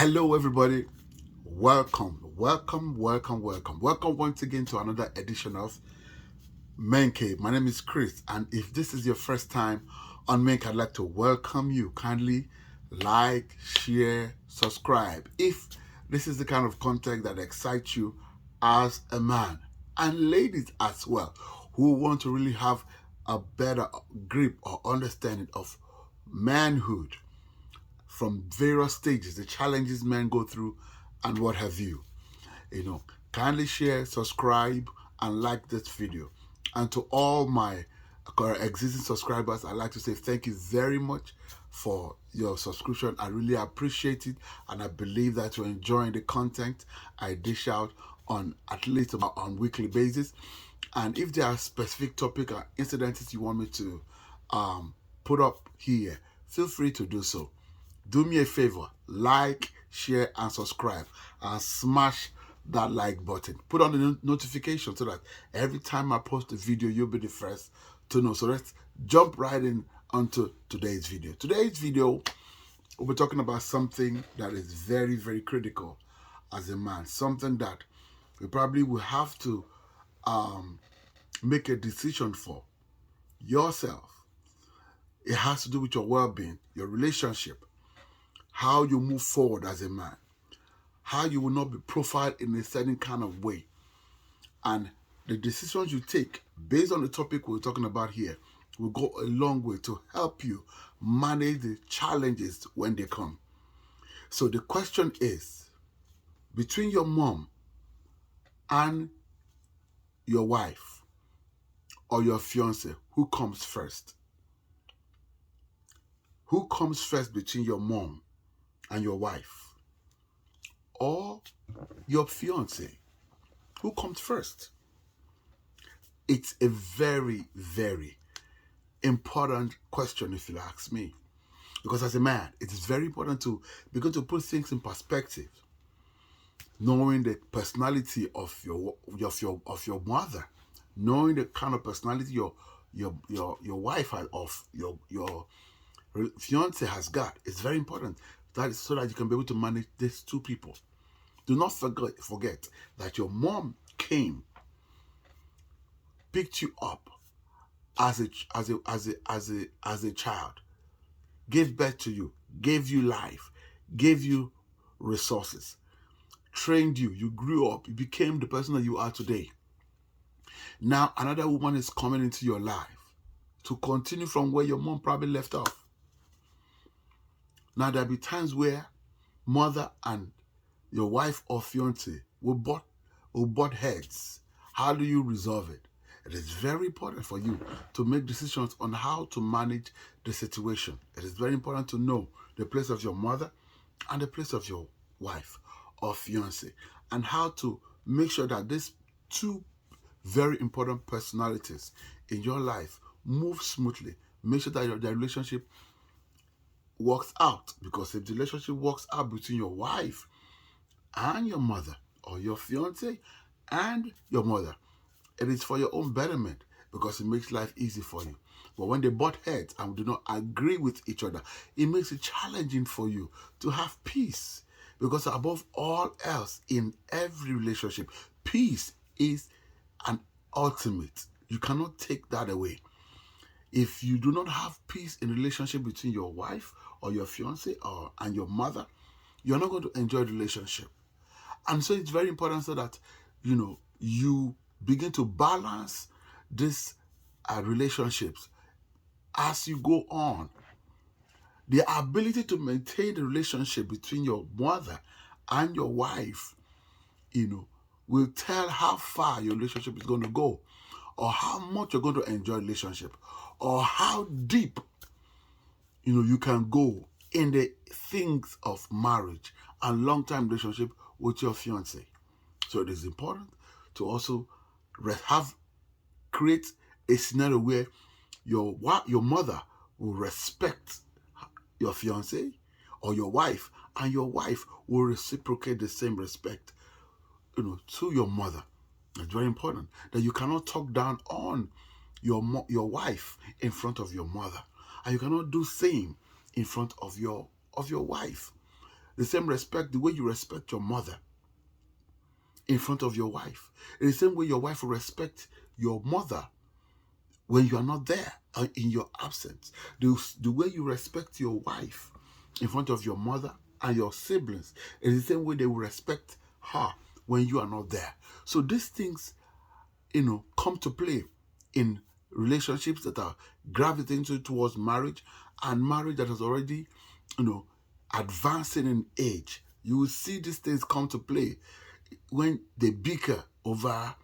Hello, everybody. Welcome once again to another edition of Man Cave. My name is Chris, and if this is your first time on Man Cave, I'd like to welcome you. Kindly like, share, subscribe. If this is the kind of content that excites you as a man, and ladies as well, who want to really have a better grip or understanding of manhood from various stages, the challenges men go through, and what have you. You know, kindly share, subscribe, and like this video. And to all my existing subscribers, I'd like to say thank you very much for your subscription. I really appreciate it, and I believe that you're enjoying the content I dish out on at least on weekly basis. And if there are specific topic or incidences you want me to put up here, feel free to do so. Do me a favor, like, share, and subscribe, and smash that like button. Put on the notification so that every time I post a video, you'll be the first to know. So let's jump right in onto today's video. Today's video, we'll be talking about something that is very, very critical as a man. Something that we probably will have to make a decision for yourself. It has to do with your well-being, your relationship, how you move forward as a man, how you will not be profiled in a certain kind of way, and the decisions you take based on the topic we're talking about here will go a long way to help you manage the challenges when they come. So the question is, between your mom and your wife or your fiance, who comes first? Who comes first between your mom and your wife or your fiance? Who comes first? It's a very, very important question, if you ask me. Because as a man, it is very important to begin to put things in perspective, knowing the personality of your mother, knowing the kind of personality your wife has, of your fiance has got. It's very important. That is so that you can be able to manage these two people. Do not forget that your mom came, picked you up as a child, gave birth to you, gave you life, gave you resources, trained you, you grew up, you became the person that you are today. Now another woman is coming into your life to continue from where your mom probably left off. Now there'll be times where mother and your wife or fiance will butt heads. How do you resolve it? It is very important for you to make decisions on how to manage the situation. It is very important to know the place of your mother and the place of your wife or fiance, and how to make sure that these two very important personalities in your life move smoothly. Make sure that your relationship works out, because if the relationship works out between your wife and your mother, or your fiance and your mother, it is for your own betterment, because it makes life easy for you. But when they butt heads and do not agree with each other, it makes it challenging for you to have peace. Because above all else, in every relationship, peace is an ultimate. You cannot take that away. If you do not have peace in relationship between your wife or your fiance and your mother, you're not going to enjoy the relationship. And so it's very important so that, you begin to balance these relationships as you go on. The ability to maintain the relationship between your mother and your wife, will tell how far your relationship is going to go, or how much you're going to enjoy the relationship, or how deep, you can go in the things of marriage and long-term relationship with your fiance. So it is important to also create a scenario where your mother will respect your fiance or your wife, and your wife will reciprocate the same respect, to your mother. It's very important that you cannot talk down on your wife in front of your mother, and you cannot do same in front of your wife. The same respect, the way you respect your mother in front of your wife. In the same way your wife will respect your mother when you are not there, in your absence. The way you respect your wife in front of your mother and your siblings is the same way they will respect her when you are not there. So these things, come to play in relationships that are gravitating towards marriage, and marriage that is already, advancing in age. You will see these things come to play when they bicker over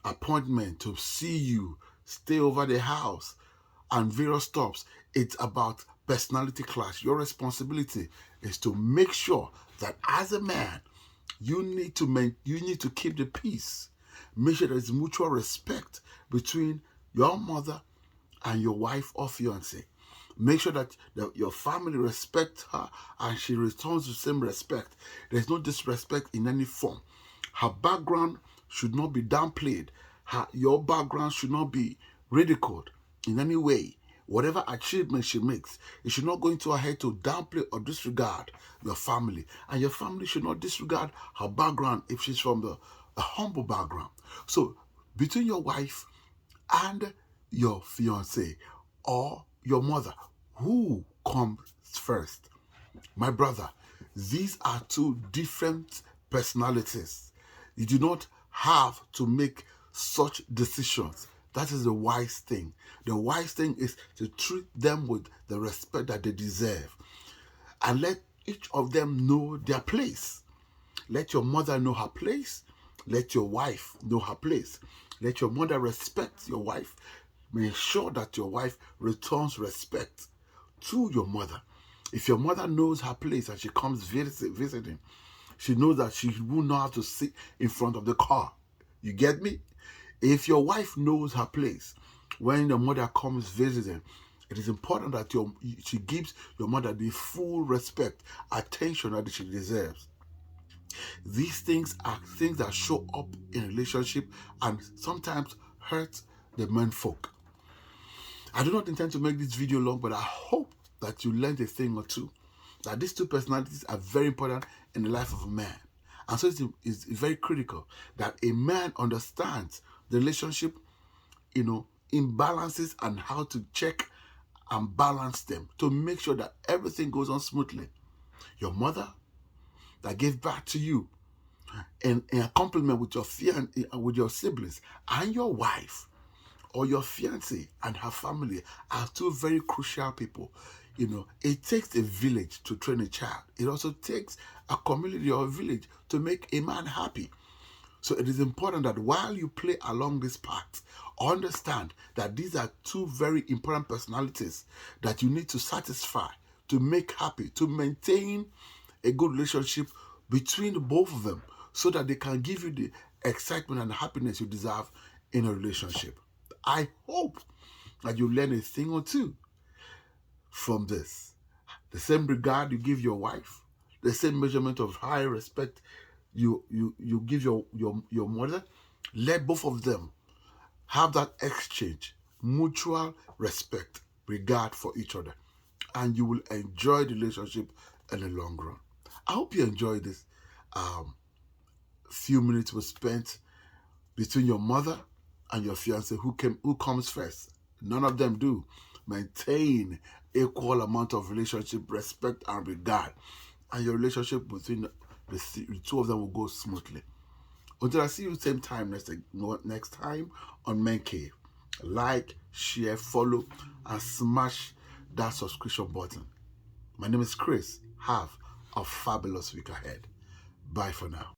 appointment to see you, stay over the house, and various stops. It's about personality clash. Your responsibility is to make sure that as a man, you need to keep the peace. Make sure there's mutual respect between your mother and your wife or fiance. Make sure that your family respects her and she returns the same respect. There's no disrespect in any form. Her background should not be downplayed. Your background should not be ridiculed in any way. Whatever achievement she makes, it should not go into her head to downplay or disregard your family. And your family should not disregard her background if she's from a humble background. So between your wife and your fiance or your mother, who comes first? My brother, these are two different personalities. You do not have to make such decisions. That is the wise thing. The wise thing is to treat them with the respect that they deserve. And let each of them know their place. Let your mother know her place. Let your wife know her place. Let your mother respect your wife. Make sure that your wife returns respect to your mother. If your mother knows her place and she comes visiting, she knows that she will not have to sit in front of the car. You get me? If your wife knows her place, when your mother comes visiting, it is important that she gives your mother the full respect, attention that she deserves. These things are things that show up in a relationship and sometimes hurt the menfolk. I do not intend to make this video long, but I hope that you learned a thing or two. That these two personalities are very important in the life of a man. And so it's very critical that a man understands the relationship, imbalances and how to check and balance them to make sure that everything goes on smoothly. Your mother that gave birth to you in a complement with your siblings, and your wife or your fiancé and her family are two very crucial people. It takes a village to train a child. It also takes a community or a village to make a man happy. So it is important that while you play along this path, understand that these are two very important personalities that you need to satisfy, to make happy, to maintain a good relationship between both of them so that they can give you the excitement and happiness you deserve in a relationship. I hope that you learn a thing or two from this. The same regard you give your wife, the same measurement of high respect you give your mother, let both of them have that exchange, mutual respect, regard for each other, and you will enjoy the relationship in the long run. I hope you enjoyed this few minutes we spent between your mother and your fiancé. Who comes first? None of them do. Maintain equal amount of relationship, respect, and regard, and your relationship between the two of them will go smoothly. Until I see you same time next time on Men Cave. Like, share, follow, and smash that subscription button. My name is Chris. Have a fabulous week ahead. Bye for now.